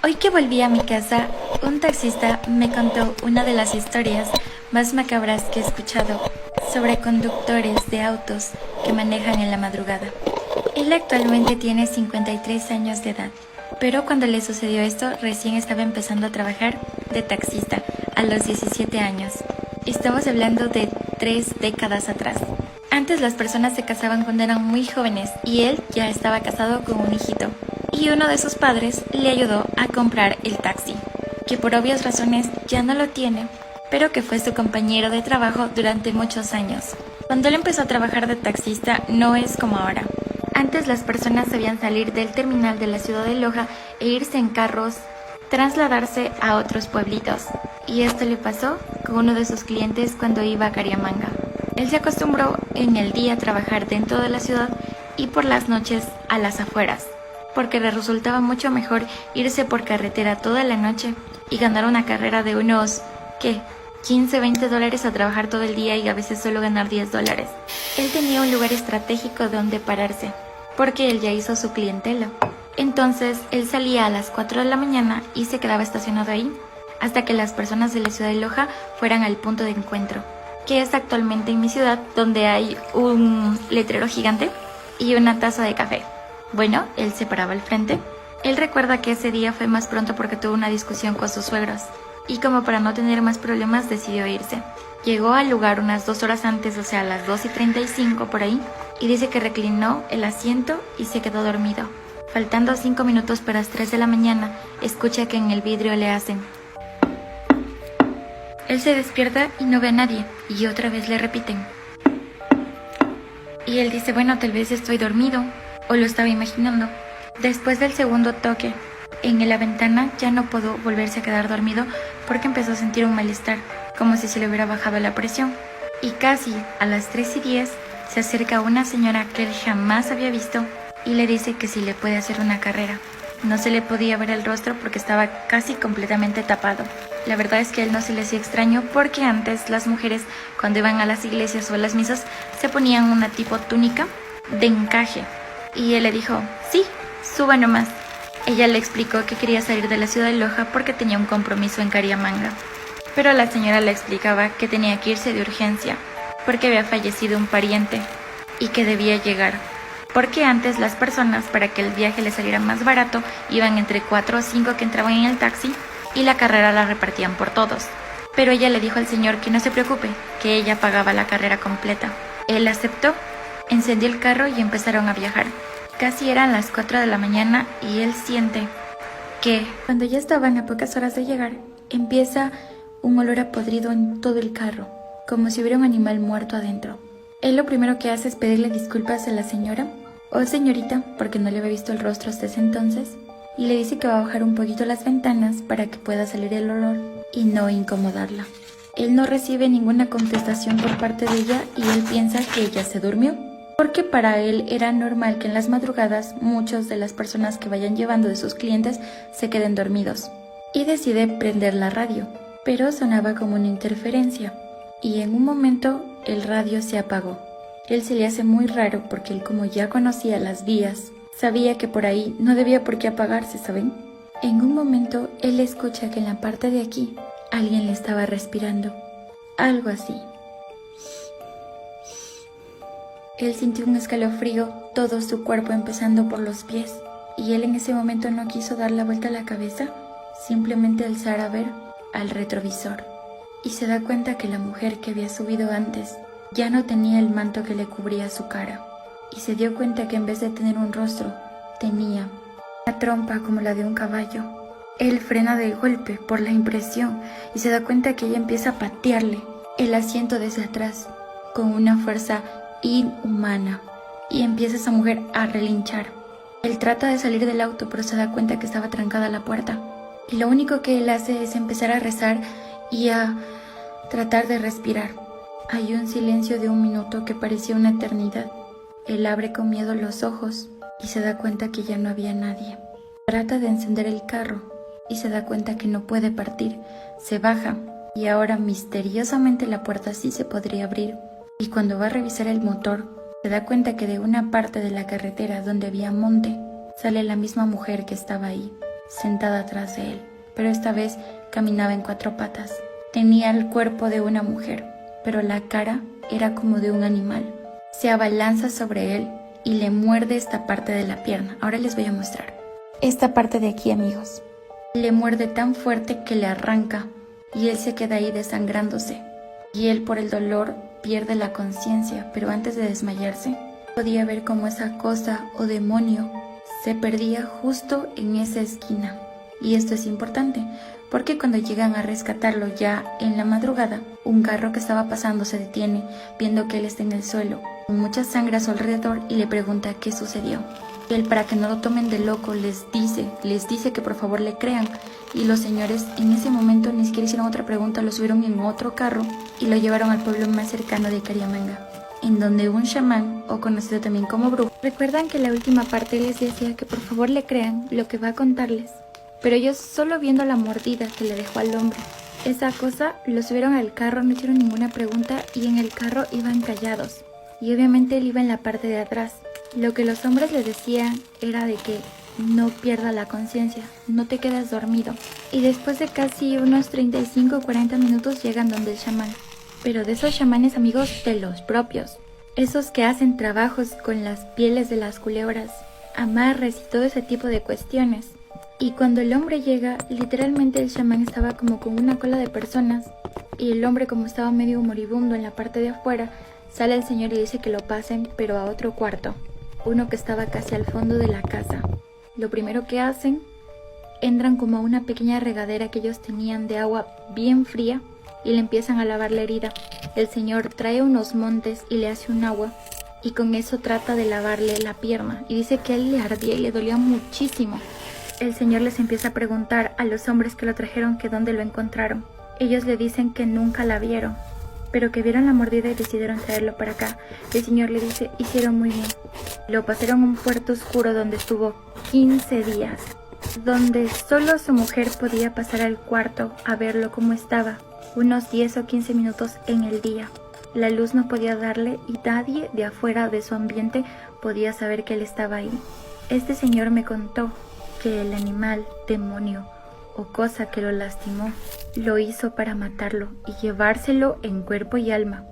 Hoy que volví a mi casa, un taxista me contó una de las historias más macabras que he escuchado sobre conductores de autos que manejan en la madrugada. Él actualmente tiene 53 años de edad, pero cuando le sucedió esto recién estaba empezando a trabajar de taxista a los 17 años. Estamos hablando de 3 décadas atrás. Antes las personas se casaban cuando eran muy jóvenes y él ya estaba casado con un hijito. Y uno de sus padres le ayudó a comprar el taxi, que por obvias razones ya no lo tiene, pero que fue su compañero de trabajo durante muchos años. Cuando él empezó a trabajar de taxista no es como ahora. Antes las personas sabían salir del terminal de la ciudad de Loja e irse en carros, trasladarse a otros pueblitos. Y esto le pasó con uno de sus clientes cuando iba a Cariamanga. Él se acostumbró en el día a trabajar dentro de la ciudad y por las noches a las afueras, porque le resultaba mucho mejor irse por carretera toda la noche y ganar una carrera de unos, $15-20 a trabajar todo el día y a veces solo ganar $10. Él tenía un lugar estratégico donde pararse, porque él ya hizo su clientela. Entonces, él salía a las 4 de la mañana y se quedaba estacionado ahí, hasta que las personas de la ciudad de Loja fueran al punto de encuentro, que es actualmente en mi ciudad, donde hay un letrero gigante y una taza de café. Bueno, él se paraba al frente. Él recuerda que ese día fue más pronto porque tuvo una discusión con sus suegros, y como para no tener más problemas decidió irse. Llegó al lugar unas 2 horas antes, o sea a las 2:35 por ahí, y dice que reclinó el asiento y se quedó dormido. Faltando 5 minutos para las 3 de la mañana, escucha que en el vidrio le hacen. Él se despierta y no ve a nadie, y otra vez le repiten. Y él dice, bueno, tal vez estoy dormido, o lo estaba imaginando. Después del segundo toque, en la ventana ya no pudo volverse a quedar dormido porque empezó a sentir un malestar, como si se le hubiera bajado la presión. Y casi a las 3:10 se acerca una señora que él jamás había visto y le dice que si le puede hacer una carrera. No se le podía ver el rostro porque estaba casi completamente tapado. La verdad es que a él no se le hacía extraño porque antes las mujeres, cuando iban a las iglesias o a las misas, se ponían una tipo túnica de encaje. Y él le dijo, sí, suba nomás. Ella le explicó que quería salir de la ciudad de Loja porque tenía un compromiso en Cariamanga. Pero la señora le explicaba que tenía que irse de urgencia porque había fallecido un pariente y que debía llegar. Porque antes las personas, para que el viaje les saliera más barato, iban entre 4 o 5 que entraban en el taxi y la carrera la repartían por todos. Pero ella le dijo al señor que no se preocupe, que ella pagaba la carrera completa. Él aceptó, encendió el carro y empezaron a viajar. Casi eran las 4 de la mañana y él siente que, cuando ya estaban a pocas horas de llegar, empieza un olor a podrido en todo el carro, como si hubiera un animal muerto adentro. Él lo primero que hace es pedirle disculpas a la señora, o señorita, porque no le había visto el rostro hasta ese entonces, y le dice que va a bajar un poquito las ventanas para que pueda salir el olor y no incomodarla. Él no recibe ninguna contestación por parte de ella y él piensa que ella se durmió, porque para él era normal que en las madrugadas muchas de las personas que vayan llevando de sus clientes se queden dormidos, y decide prender la radio, pero sonaba como una interferencia, y en un momento el radio se apagó. Él se le hace muy raro porque él, como ya conocía las vías, sabía que por ahí no debía por qué apagarse, ¿saben? En un momento él escucha que en la parte de aquí alguien le estaba respirando, algo así. Él sintió un escalofrío, todo su cuerpo empezando por los pies, y él en ese momento no quiso dar la vuelta a la cabeza, simplemente alzar a ver al retrovisor. Y se da cuenta que la mujer que había subido antes ya no tenía el manto que le cubría su cara, y se dio cuenta que en vez de tener un rostro, tenía una trompa como la de un caballo. Él frena de golpe por la impresión y se da cuenta que ella empieza a patearle el asiento desde atrás con una fuerza inhumana, y empieza esa mujer a relinchar. Él trata de salir del auto, pero se da cuenta que estaba trancada la puerta, y lo único que él hace es empezar a rezar y a tratar de respirar. Hay un silencio de 1 minuto que parecía una eternidad. Él abre con miedo los ojos y se da cuenta que ya no había nadie. Trata de encender el carro y se da cuenta que no puede partir. Se baja y ahora misteriosamente la puerta sí se podría abrir. Y cuando va a revisar el motor, se da cuenta que de una parte de la carretera donde había monte, sale la misma mujer que estaba ahí. sentada atrás de él, pero esta vez caminaba en 4 patas. Tenía el cuerpo de una mujer, pero la cara era como de un animal. Se abalanza sobre él y le muerde esta parte de la pierna. Ahora les voy a mostrar. Esta parte de aquí, amigos. Le muerde tan fuerte que le arranca y él se queda ahí desangrándose. Y él por el dolor pierde la conciencia, pero antes de desmayarse, podía ver cómo esa cosa o demonio se perdía justo en esa esquina. Y esto es importante, porque cuando llegan a rescatarlo ya en la madrugada, un carro que estaba pasando se detiene, viendo que él está en el suelo, con mucha sangre a su alrededor, y le pregunta qué sucedió. Y él, para que no lo tomen de loco, les dice que por favor le crean. Y los señores en ese momento ni siquiera hicieron otra pregunta, lo subieron en otro carro y lo llevaron al pueblo más cercano de Cariamanga, en donde un chamán, o conocido también como brujo. Recuerdan que en la última parte les decía que por favor le crean lo que va a contarles, pero ellos solo viendo la mordida que le dejó al hombre, esa cosa, lo subieron al carro, no hicieron ninguna pregunta y en el carro iban callados. Y obviamente él iba en la parte de atrás. Lo que los hombres le decían era de que no pierda la conciencia, no te quedes dormido. Y después de casi unos 35 o 40 minutos llegan donde el chamán. Pero de esos chamanes, amigos, de los propios. Esos que hacen trabajos con las pieles de las culebras, amarres y todo ese tipo de cuestiones. Y cuando el hombre llega, literalmente el chamán estaba como con una cola de personas. Y el hombre, como estaba medio moribundo en la parte de afuera, sale el señor y dice que lo pasen, pero a otro cuarto, uno que estaba casi al fondo de la casa. Lo primero que hacen, entran como a una pequeña regadera que ellos tenían de agua bien fría y le empiezan a lavar la herida. El señor trae unos montes y le hace un agua y con eso trata de lavarle la pierna y dice que a él le ardía y le dolía muchísimo. El señor les empieza a preguntar a los hombres que lo trajeron que dónde lo encontraron. Ellos le dicen que nunca la vieron, pero que vieron la mordida y decidieron traerlo para acá. El señor le dice, hicieron muy bien. Lo pasaron a un puerto oscuro donde estuvo 15 días, donde solo su mujer podía pasar al cuarto a verlo como estaba, unos 10 o 15 minutos en el día. La luz no podía darle y nadie de afuera de su ambiente podía saber que él estaba ahí. Este señor me contó que el animal, demonio o cosa que lo lastimó, lo hizo para matarlo y llevárselo en cuerpo y alma.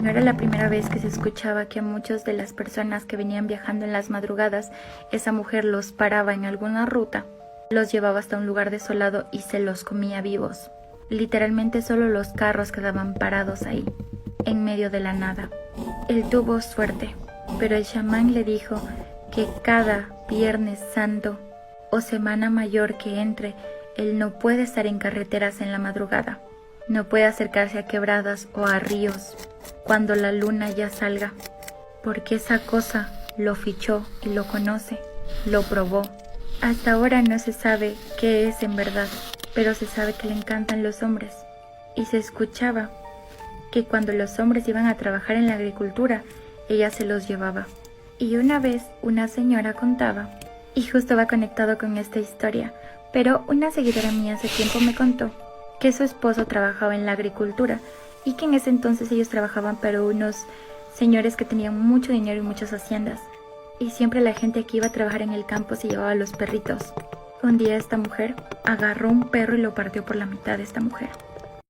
No era la primera vez que se escuchaba que a muchas de las personas que venían viajando en las madrugadas, esa mujer los paraba en alguna ruta, los llevaba hasta un lugar desolado y se los comía vivos. Literalmente solo los carros quedaban parados ahí, en medio de la nada. Él tuvo suerte, pero el chamán le dijo que cada Viernes Santo o Semana Mayor que entre, él no puede estar en carreteras en la madrugada, no puede acercarse a quebradas o a ríos cuando la luna ya salga, porque esa cosa lo fichó y lo conoce, lo probó. Hasta ahora no se sabe qué es en verdad, pero se sabe que le encantan los hombres, y se escuchaba que cuando los hombres iban a trabajar en la agricultura, ella se los llevaba. Y una vez una señora contaba, y justo va conectado con esta historia, pero una seguidora mía hace tiempo me contó que su esposo trabajaba en la agricultura y que en ese entonces ellos trabajaban para unos señores que tenían mucho dinero y muchas haciendas. Y siempre la gente que iba a trabajar en el campo se llevaba a los perritos. Un día esta mujer agarró un perro y lo partió por la mitad de esta mujer.